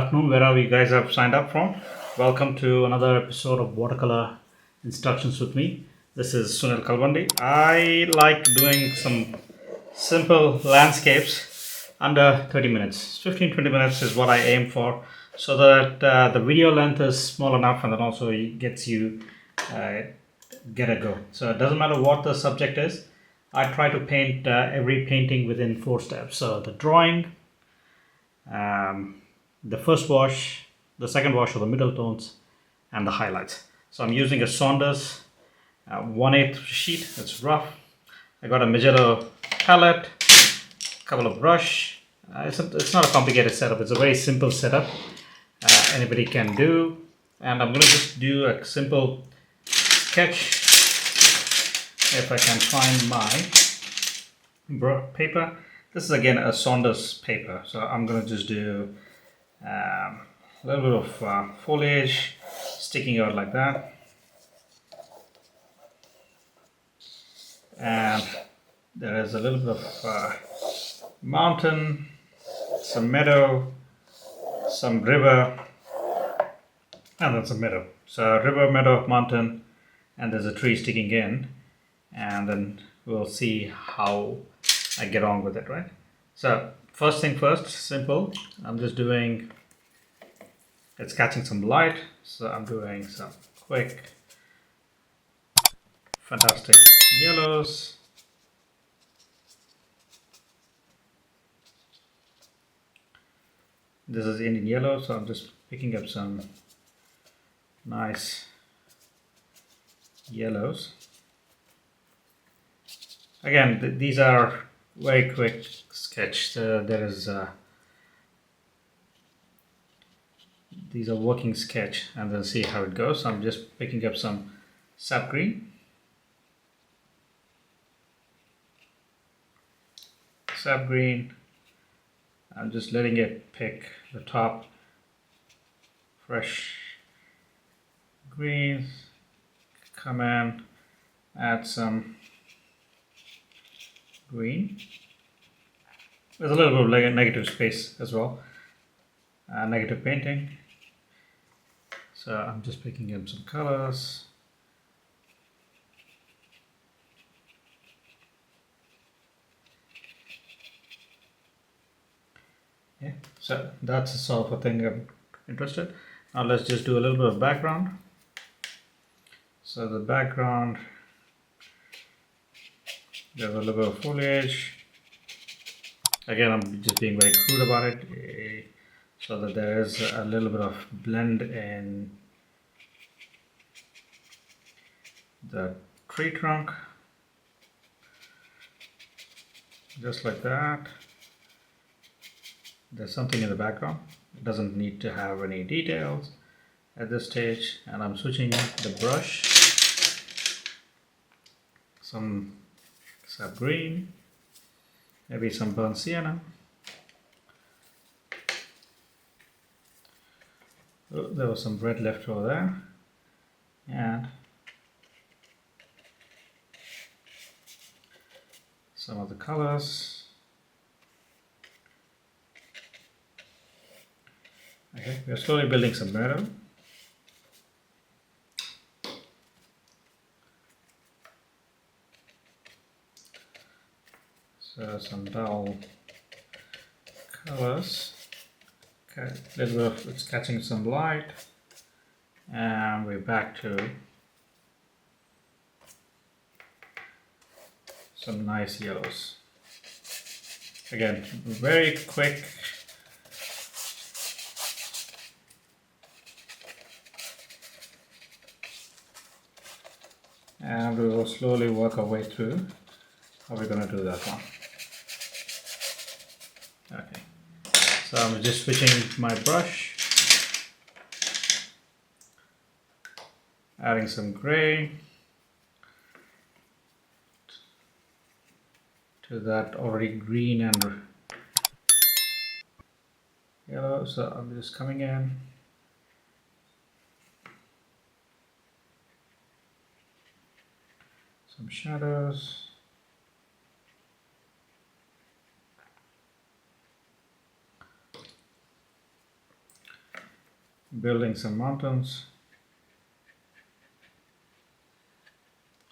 afternoon, wherever you guys have signed up from. Welcome to another episode of Watercolor Instructions with me. This is Sunil Kalwandi. I like doing some simple landscapes under 30 minutes. 15-20 minutes is what I aim for, so that the video length is small enough and then also it gets you get a go. So it doesn't matter what the subject is. I try to paint every painting within 4 steps. So the drawing, the first wash, the second wash of the middle tones, and the highlights. So I'm using a Saunders 1/8 sheet. It's rough. I got a Magello palette, a couple of brush. It's not a complicated setup. It's a very simple setup. Anybody can do. And I'm going to just do a simple sketch. If I can find my paper. This is again a Saunders paper, so I'm going to just do a little bit of foliage sticking out like that, and there is a little bit of mountain, some meadow, some river, and then some meadow. So river, meadow, mountain, and there's a tree sticking in, and then we'll see how I get on with it, right? So first thing first, simple. I'm just doing, it's catching some light, so I'm doing some quick, fantastic yellows. This is Indian yellow, so I'm just picking up some nice yellows. Again, these are very quick sketch. There is these are working sketch, and then see how it goes. I'm just picking up some sap green, I'm just letting it pick the top fresh greens, come in, add some green. There's a little bit of negative space as well, negative painting. So I'm just picking up some colors. Yeah, so that's the sort of a thing I'm interested. Now let's just do a little bit of background. So the background, there's a little bit of foliage. Again, I'm just being very crude about it, so that there is a little bit of blend in the tree trunk, just like that. There's something in the background. It doesn't need to have any details at this stage, and I'm switching the brush, some sap green, maybe some burnt sienna. Oh, there was some red left over there, and some of the colors. Okay, we are slowly building some meadow. So some dull colors. Okay, a little bit of it's catching some light, and we're back to some nice yellows. Again, very quick. And we will slowly work our way through how we're going to do that one. Okay, so I'm just switching my brush, adding some gray to that already green and yellow. So I'm just coming in, some shadows. building some mountains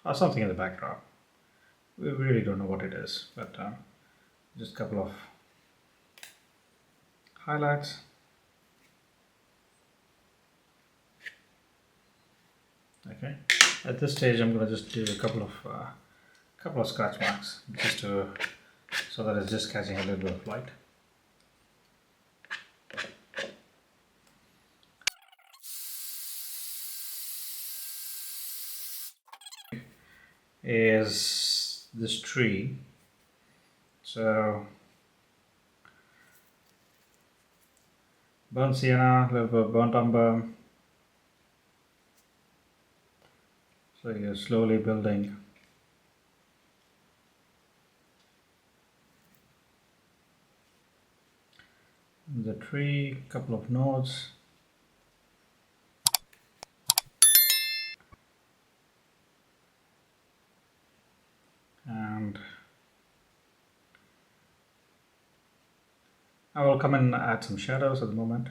or something in the background. We really don't know what it is, but just a couple of highlights. Okay, at this stage I'm going to just do a couple of scratch marks just so that it's just catching a little bit of light. Is this tree, so burnt sienna, a little bit of burnt umber, so you're slowly building the tree, couple of nodes, and I will come and add some shadows at the moment.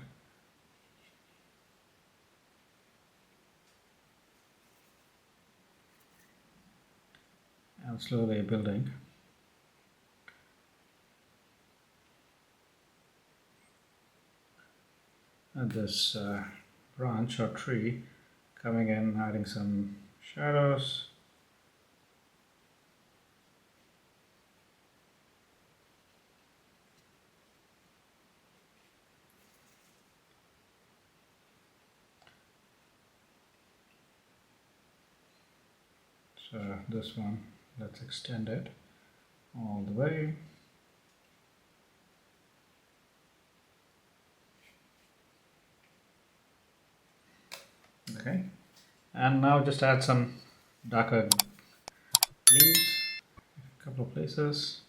And slowly building. And this branch or tree, coming in, adding some shadows. So this one, let's extend it all the way. Okay, and now just add some darker leaves, a couple of places.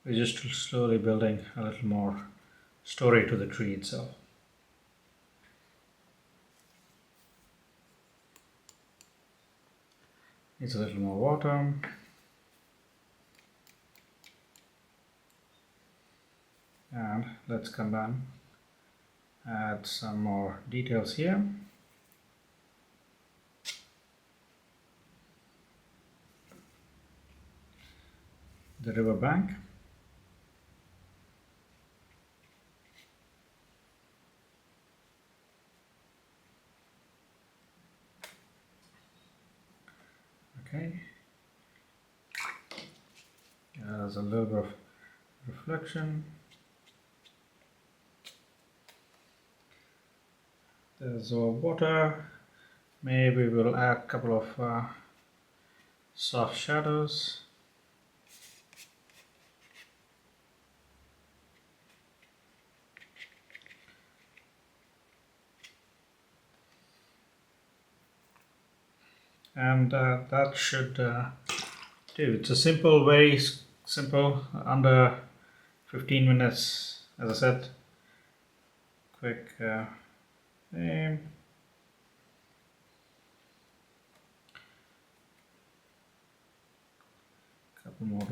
We're just slowly building a little more story to the tree itself. Needs a little more water. And let's come down, add some more details here. The river bank. Okay. There's a little bit of reflection. There's water. Maybe we'll add a couple of soft shadows. And that should do. It's a simple, very simple, under 15 minutes, as I said. Quick thing. Couple more